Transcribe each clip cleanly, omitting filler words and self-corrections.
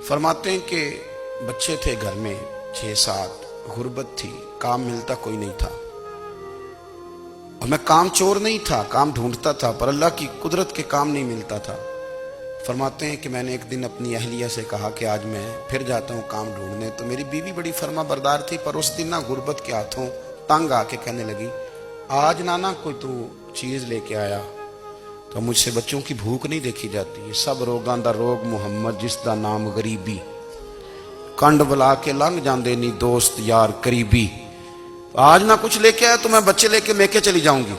فرماتے ہیں کہ بچے تھے گھر میں 6-7، غربت تھی، کام ملتا کوئی نہیں تھا، اور میں کام چور نہیں تھا، کام ڈھونڈتا تھا، پر اللہ کی قدرت کے کام نہیں ملتا تھا۔ فرماتے ہیں کہ میں نے ایک دن اپنی اہلیہ سے کہا کہ آج میں پھر جاتا ہوں کام ڈھونڈنے، تو میری بیوی بڑی فرما بردار تھی، پر اس دن نہ غربت کے ہاتھوں تنگ آ کے کہنے لگی آج نانا کوئی تو چیز لے کے آیا، تو مجھ سے بچوں کی بھوک نہیں دیکھی جاتی ہے، سب روگاں دا روگ محمد جس دا نام غریبی، کنڈ بلا کے لنگ جاندے نہیں دوست یار قریبی، آج نہ کچھ لے کے آیا تو میں بچے لے کے میکے چلی جاؤں گی۔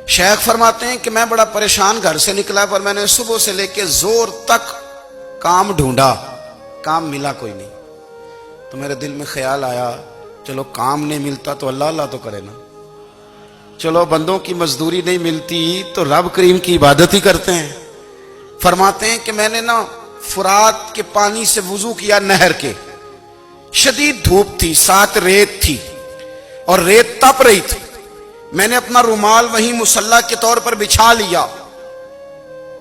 شیخ فرماتے ہیں کہ میں بڑا پریشان گھر سے نکلا، پر میں نے صبح سے لے کے زور تک کام ڈھونڈا، کام ملا کوئی نہیں، تو میرے دل میں خیال آیا چلو کام نہیں ملتا تو اللہ اللہ تو کرے نا، چلو بندوں کی مزدوری نہیں ملتی تو رب کریم کی عبادت ہی کرتے ہیں۔ فرماتے ہیں کہ میں نے نا فرات کے پانی سے وضو کیا، نہر کے، شدید دھوپ تھی، ساتھ ریت تھی اور ریت تپ رہی تھی، میں نے اپنا رومال وہیں مصلی کے طور پر بچھا لیا،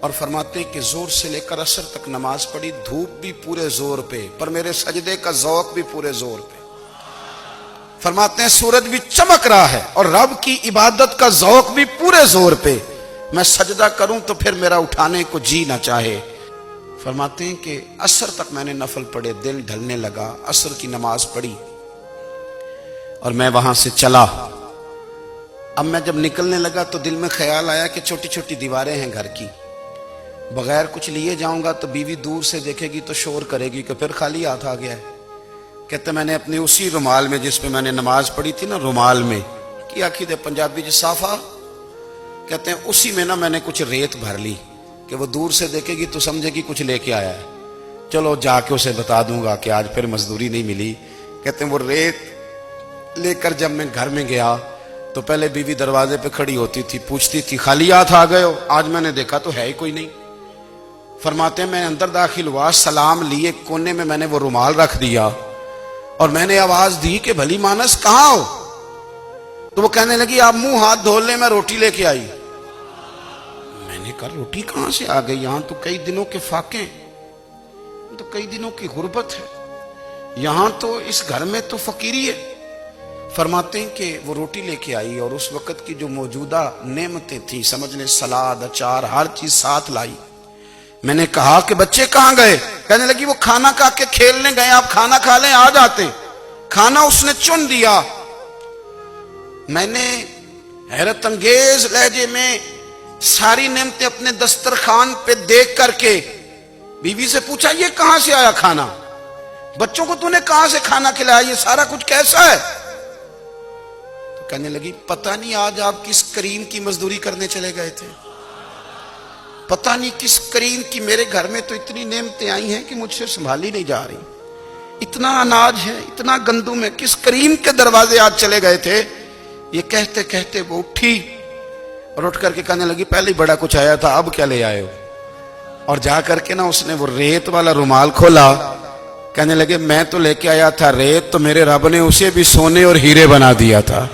اور فرماتے ہیں کہ زور سے لے کر عصر تک نماز پڑھی، دھوپ بھی پورے زور پہ، پر میرے سجدے کا ذوق بھی پورے زور پہ۔ فرماتے ہیں سورج بھی چمک رہا ہے اور رب کی عبادت کا ذوق بھی پورے زور پہ، میں سجدہ کروں تو پھر میرا اٹھانے کو جی نہ چاہے۔ فرماتے ہیں کہ عصر تک میں نے نفل پڑھے، دل ڈھلنے لگا، عصر کی نماز پڑھی اور میں وہاں سے چلا۔ اب میں جب نکلنے لگا تو دل میں خیال آیا کہ چھوٹی چھوٹی دیواریں ہیں گھر کی، بغیر کچھ لیے جاؤں گا تو بیوی دور سے دیکھے گی تو شور کرے گی کہ پھر خالی ہاتھ آ گیا ہے۔ کہتے میں نے اپنے اسی رومال میں جس پہ میں نے نماز پڑھی تھی نا، رومال میں کی آخی دے پنجابی جی صافہ، کہتے ہیں اسی میں نا میں نے کچھ ریت بھر لی کہ وہ دور سے دیکھے گی تو سمجھے گی کچھ لے کے آیا ہے، چلو جا کے اسے بتا دوں گا کہ آج پھر مزدوری نہیں ملی۔ کہتے ہیں وہ ریت لے کر جب میں گھر میں گیا تو پہلے بیوی دروازے پہ کھڑی ہوتی تھی، پوچھتی تھی خالی ہاتھ آ گئے ہو؟ آج میں نے دیکھا تو ہے ہی کوئی نہیں۔ فرماتے ہیں میں اندر داخل ہوا، سلام لیے، کونے میں نے وہ رومال رکھ دیا اور میں نے آواز دی کہ بھلی مانس کہاں ہو؟ تو وہ کہنے لگی آپ منہ ہاتھ دھو لیں، میں روٹی لے کے آئی۔ میں نے کہا روٹی کہاں سے آ گئی؟ یہاں تو کئی دنوں کے فاقے، تو کئی دنوں کی غربت ہے، یہاں تو اس گھر میں تو فقیری ہے۔ فرماتے ہیں کہ وہ روٹی لے کے آئی اور اس وقت کی جو موجودہ نعمتیں تھیں، سمجھ لیں سلاد، اچار، ہر چیز ساتھ لائی۔ میں نے کہا کہ بچے کہاں گئے؟ کہنے لگی وہ کھانا کھا کے کھیلنے گئے، آپ کھانا کھا لیں آ جاتے۔ کھانا اس نے چن دیا۔ میں نے حیرت انگیز لہجے میں ساری نعمتیں اپنے دسترخوان پہ دیکھ کر کے بیوی سے پوچھا یہ کہاں سے آیا کھانا؟ بچوں کو تو نے کہاں سے کھانا کھلایا؟ یہ سارا کچھ کیسا ہے؟ تو کہنے لگی پتہ نہیں آج آپ کس کریم کی مزدوری کرنے چلے گئے تھے، پتہ نہیں کس کریم کی، میرے گھر میں تو اتنی نعمتیں آئی ہیں کہ مجھ سے سنبھالی نہیں جا رہی، اتنا اناج ہے، اتنا گندم ہے، کس کریم کے دروازے آج چلے گئے تھے؟ یہ کہتے کہتے وہ اٹھی اور اٹھ کر کے کہنے لگی پہلے ہی بڑا کچھ آیا تھا، اب کیا لے آئے ہو؟ اور جا کر کے نا اس نے وہ ریت والا رومال کھولا، کہنے لگے میں تو لے کے آیا تھا ریت، تو میرے رب نے اسے بھی سونے اور ہیرے بنا دیا تھا۔